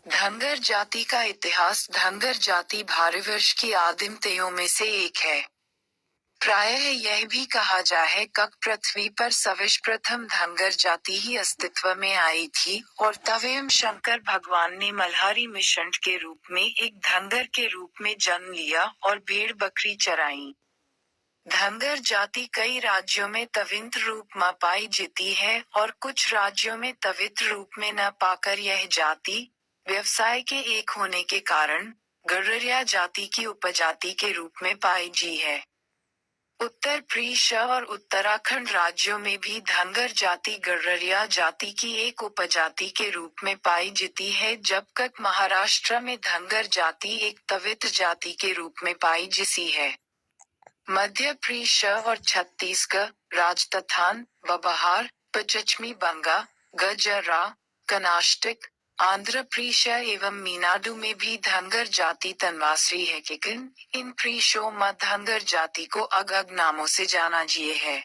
धनगर जाति का इतिहास। धनगर जाति भारतवर्ष की आदिमतयों में से एक है। प्रायः यह भी कहा जाए कक पृथ्वी पर सर्वप्रथम धनगर जाति ही अस्तित्व में आई थी, और तवेम शंकर भगवान ने मल्हारी मिशन के रूप में एक धनगर के रूप में जन्म लिया और भेड़ बकरी चराई। धनगर जाति कई राज्यों में तविंत रूप में पाई जाती है और कुछ राज्यों में तवित रूप में न पाकर यह जाति व्यवसाय के एक होने के कारण गडरिया जाति की उपजाति के रूप में पाई जी है। उत्तर प्रदेश और उत्तराखंड राज्यों में भी धनगर जाति गडरिया जाति की एक उपजाति के रूप में पाई जाती है, जबकि महाराष्ट्र में धनगर जाति एक तवित जाति के रूप में पाई जाती है। मध्य प्रदेश और छत्तीसगढ़, राजस्थान, बिहार, पश्चिमी बंगाल, गुजरात, कर्नाटक, आंध्र प्रदेश एवं तमिलनाडु में भी धनगर जाति तनवासी है, लेकिन इन प्रदेशों में धनगर जाति को अलग नामों से जाना जिए है।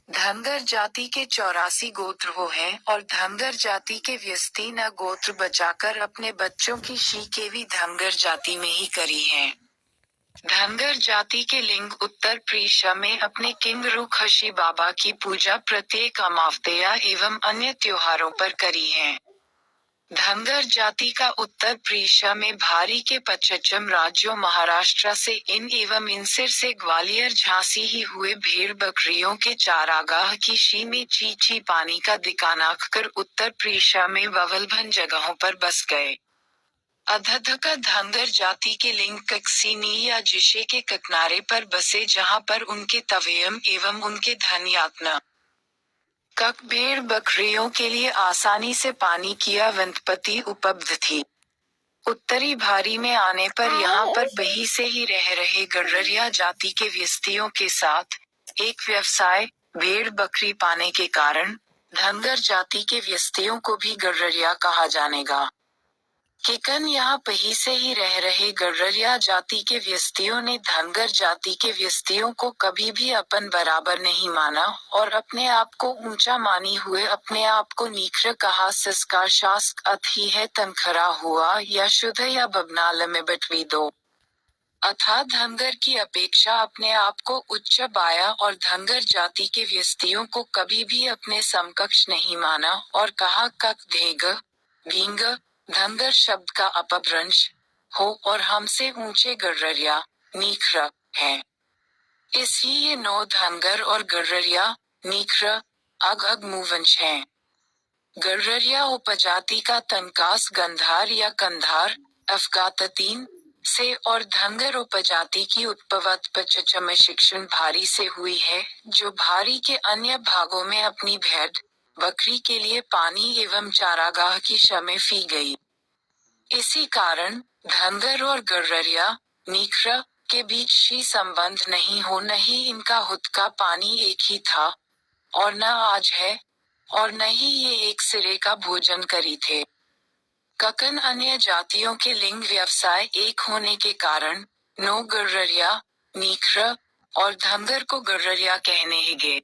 धनगर जाति के 84 गोत्र हो हैं और धनगर जाति के व्यक्ति न गोत्र बचाकर अपने बच्चों की शिक्षा भी धनगर जाति में ही करी है। धनगर जाति के लिंग उत्तर प्रदेश में अपने किंगरू खशी बाबा की पूजा प्रत्येक अमावस्या एवं अन्य त्योहारों पर करी है। धनगर जाति का उत्तर प्रदेश में भारी के पश्चिम राज्यों महाराष्ट्र से इन एवं इनसिर से ग्वालियर झांसी ही हुए भेड़ बकरियों के चारागाह की शी में चीची पानी का दिकाना कर उत्तर प्रदेश में वल्लभन जगहों पर बस गए। अधधका धनगर जाति के लिंग कक्सीनी या जिशे के किनारे पर बसे, जहां पर उनके तवेयम एवं उनके धन यातना कक भेड़ बकरियों के लिए आसानी से पानी की वनस्पति उपलब्ध थी। उत्तरी भारी में आने पर यहाँ पर पही से ही रह रहे गडरिया जाति के व्यक्तियों के साथ एक व्यवसाय भेड़ बकरी पाने के कारण धनगर जाति के व्यक्तियों को भी गडरिया कहा जानेगा। किकन यहाँ पही से ही रह रहे गडरिया जाति के व्यक्तियों ने धनगर जाति के व्यक्तियों को कभी भी अपन बराबर नहीं माना और अपने आप को ऊंचा मानी हुए अपने आप को नीक्र कहा। संस्कार शास्त्र अथ ही है तनखरा हुआ या शुद्ध या बबनाल में बटवी दो, अर्थात धनगर की अपेक्षा अपने आप को उच्च पाया और धनगर जाति के व्यक्तियों को कभी भी अपने समकक्ष नहीं माना और कहा कक धेग भींग धनगर शब्द का अपभ्रंश हो और हमसे ऊंचे गडरिया नीख्र हैं। इसलिए नो धनगर और गडरिया नीख्र अग मुवंश हैं। गडरिया उपजाति का तनकास गंधार या कंधार अफगाततीन से और धनगर उपजाति की उत्पत्ति पश्चिम शिक्षण भारी से हुई है, जो भारी के अन्य भागों में अपनी भेड़ बकरी के लिए पानी एवं चारागाह की शमे फी गई। इसी कारण धनगर और गडरिया नीख्र के बीच शी संबंध नहीं हो, न ही इनका खुद का पानी एक ही था और न आज है और न ही ये एक सिरे का भोजन करी थे। ककन अन्य जातियों के लिंग व्यवसाय एक होने के कारण नो गडरिया नीख्र और धनगर को गडरिया कहने ही गए।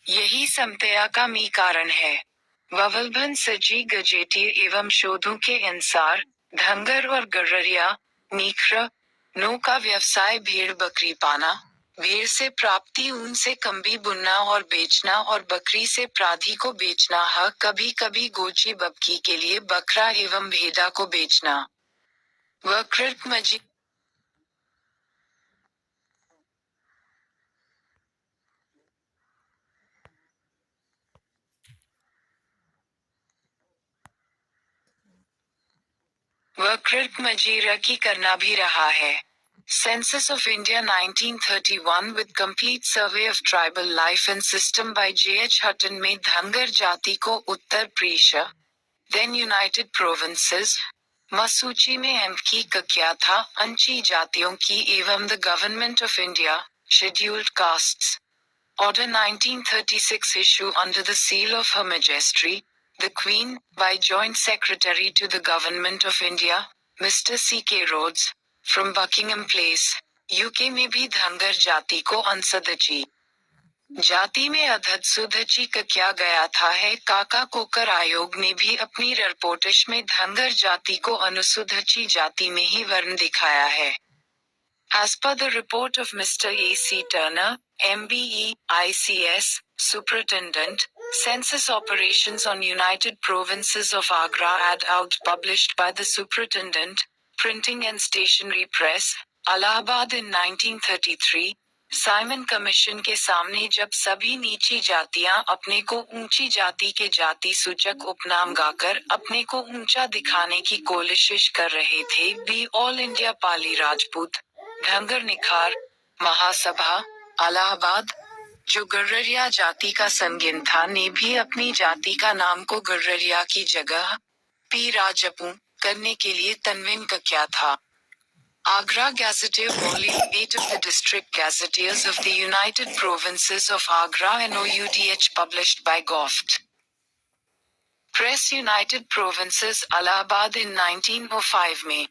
यही समतया का मी कारण है। वल्लभन सजी गजेटी एवं शोधों के अनुसार धनगर और गडरिया नीख्र नो का व्यवसाय भेड़ बकरी पाना, भेड़ से प्राप्ति ऊन से कंबी बुनना और बेचना और बकरी से प्राधी को बेचना है, कभी कभी गोची बबकी के लिए बकरा एवं भेड़ा को बेचना। वकृत मजी वकृत मजीरा की करना भी रहा है। Census of India 1931 with complete survey of tribal life and system by J.H. Hutton में धनगर जाति को Uttar Pradesh then United Provinces सूची में एम की क्या था अंची जातियों की एवं the government of India scheduled castes Order 1936 issue under the seal of Her Majesty, the Queen, by Joint Secretary to the Government of India, Mr. C.K. Rhodes, from Buckingham Place, UK में भी धनगर जाति को अंसदची जाति में अधसूदची किया गया था है। काका कोकर आयोग ने भी अपनी रिपोर्ट में धनगर जाति को अनुसूदची जाति में ही वर्ण दिखाया है। As per the report of Mr. A.C. Turner, MBE, ICS, Superintendent, Census Operations on United Provinces of Agra ad out published by the Superintendent, Printing and Stationery Press, Allahabad in 1933, Simon commission के सामने जब सभी नीची जातियां अपने को ऊंची जाति के जाति सूचक उपनाम गाकर अपने को ऊंचा दिखाने की कोशिश कर रहे थे, बी ऑल इंडिया पाली राजपूत धनगर निखार महासभा अलाहाबाद, जो गुर्जरिया जाति का संगीन था, ने भी अपनी जाति का नाम को गुर्जरिया की जगह पी राजपू करने के लिए तनवीन किया था। Agra Gazetteer Volume 8 of the District Gazetteers of the United Provinces of Agra NOUDH published by Goft Press United Provinces Allahabad in 1905 में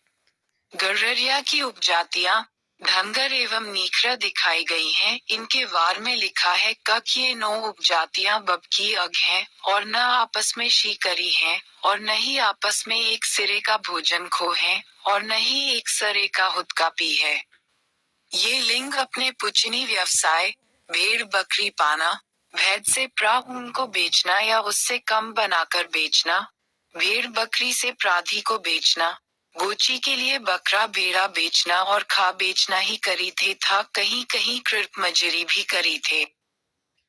गुर्जरिया की उपजातियां धनगर एवं नीखरा दिखाई गई हैं। इनके वार में लिखा है कि ये 9 उपजातियां बबकी अग हैं और न आपस में शीकरी हैं और न ही आपस में एक सिरे का भोजन खो है और न ही एक सरे का हुदका पी है। ये लिंग अपने पुचनी व्यवसाय भेड़ बकरी पाना, भेड़ से प्रा ऊन को बेचना या उससे कम बनाकर बेचना, भेड़ बकरी से प्राधी को बेचना, गोची के लिए बकरा भेड़ा बेचना और खा बेचना ही करी थे था कहीं कहीं कृत मजूरी भी करी थे।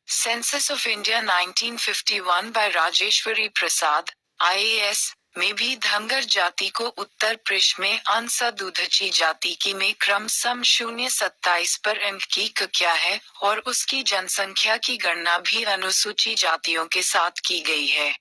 Census of India 1951 by Rajeshwari Prasad IAS में भी धनगर जाति को उत्तर प्रदेश में अनुसूदची जाति की में क्रम सम 027 पर अंक की किया है और उसकी जनसंख्या की गणना भी अनुसूची जातियों के साथ की गई है।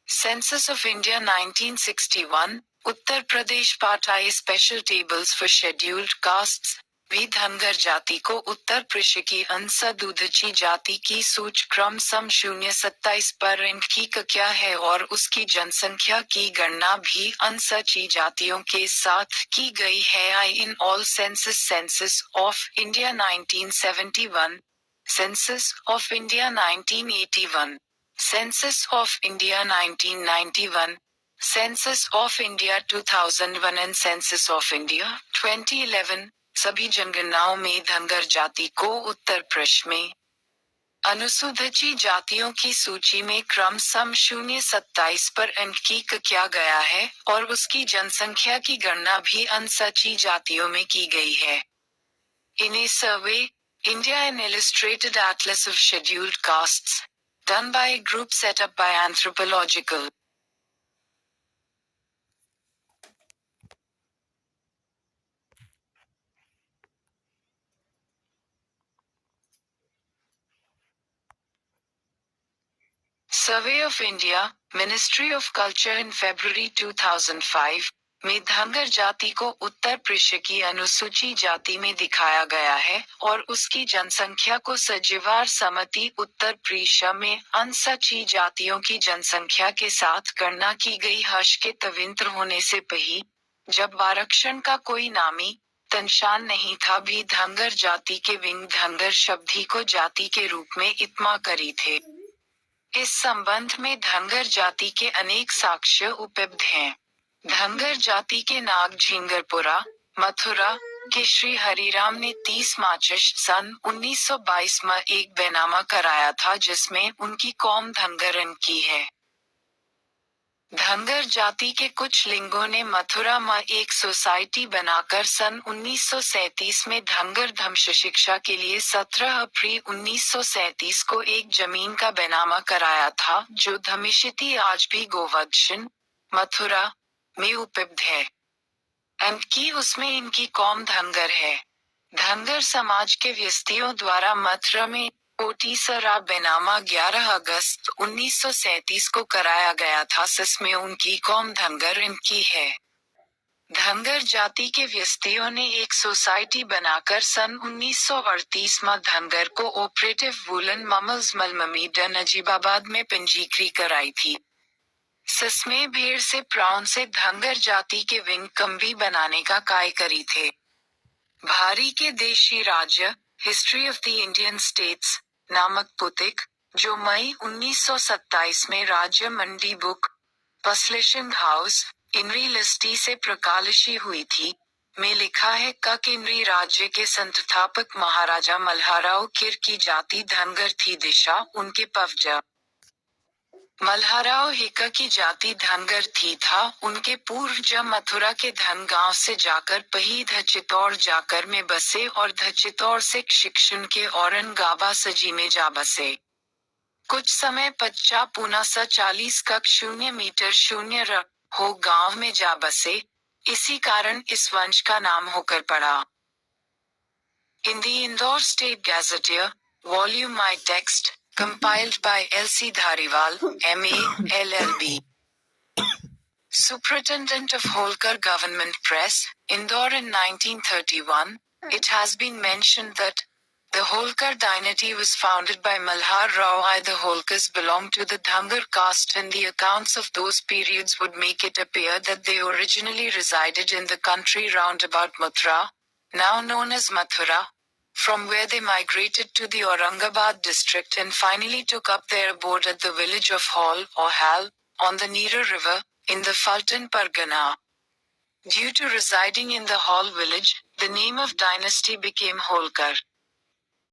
Census of India 1961 Uttar Pradesh part I special tables for scheduled castes भी धनगर जाति को उत्तर प्रदेश की अनुसूदची जाति की सूच क्रम सम 027 पर अंक की किया है और उसकी जनसंख्या की गणना भी अनुसूची जातियों के साथ की गई है। I in all census of India 1971, census of India 1981, census of India 1991, census of India 2001 and census of India 2011 सभी जनगणनाओं में धनगर जाति को उत्तर प्रदेश में अनुसूदची जातियों की सूची में क्रम सम 027 पर अंक की किया गया है और उसकी जनसंख्या की गणना भी अनुसूची जातियों में की गई है। In a survey India an illustrated atlas of scheduled castes done by a group set up by Anthropological Survey of India, Ministry of Culture in February 2005 में धनगर जाति को उत्तर प्रदेश की अनुसूची जाति में दिखाया गया है और उसकी जनसंख्या को सजीवार समिति उत्तर प्रदेश में अनुसूची जातियों की जनसंख्या के साथ गणना की गई। हर्ष के तविंत्र होने से पहले, जब आरक्षण का कोई नामी निशान नहीं था, भी धनगर जाति के विंग धनगर शब्द ही को जाति के रूप में इत्मा करी थे। इस संबंध में धनगर जाति के अनेक साक्ष्य उपलब्ध हैं। धनगर जाति के नाग झिंगरपुरा, मथुरा के श्री हरिराम ने 30 मार्च सन 1922 में एक बैनामा कराया था जिसमें उनकी कौम धनगर की है। धनगर जाति के कुछ लिंगों ने मथुरा में एक सोसाइटी बनाकर सन 1937 में धनगर धर्म शिक्षा के लिए 17 अप्रैल 1937 को एक जमीन का बैनामा कराया था, जो धमिशिति आज भी गोवर्धन मथुरा में उपलब्ध है। की उसमें इनकी कौम धनगर है। धनगर समाज के व्यक्तियों द्वारा मथुरा में ओटीसरा बैनामा 11 अगस्त 1937 को कराया गया था, जिसमें उनकी कौम धनगर इनकी है। धनगर जाति के व्यक्तियों ने एक सोसाइटी बनाकर सन 1938 में Dhangar co operative woollen ममल्स मलममीडा Najibabad में पंजीकृत कराई थी। जिसमें भेड़ से प्राउन से धनगर जाति के विंग कम्बी बनाने का कार्य करी थे। भारी के देशी राज्य history of the Indian states नामक पुतिक, जो मई 1927 में राज्य मंडी बुक पब्लिशिंग हाउस, किनरी लिस्टी से प्रकाशित हुई थी, में लिखा है कि किनरी राज्य के संस्थापक महाराजा मल्हाराव किर की जाति धनगर थी। दिशा उनके पवजा मल्हाराव हिक्का की जाति धनगर थी था। उनके पूर्वज मथुरा के धन गांव से जाकर पही धचितौड़ जाकर में बसे और धचितौड़ से शिक्षण के औरंगाबाद सजी में जा बसे। कुछ समय पश्चात पुनः 40.0 हो गांव में जा बसे। इसी कारण इस वंश का नाम होकर पड़ा। In the Indore State Gazetteer, Volume My Text, compiled by L.C. Dhariwal, M.A., LLB. Superintendent of Holkar Government Press, Indore in 1931, it has been mentioned that the Holkar dynasty was founded by Malhar Rao I. The Holkars belonged to the Dhangar caste, and the accounts of those periods would make it appear that they originally resided in the country round about Mathura, now known as Mathura, from where they migrated to the Aurangabad district and finally took up their abode at the village of Hall or Hal, on the Neera river, in the Fulton Pargana. Due to residing in the Hall village, the name of dynasty became Holkar.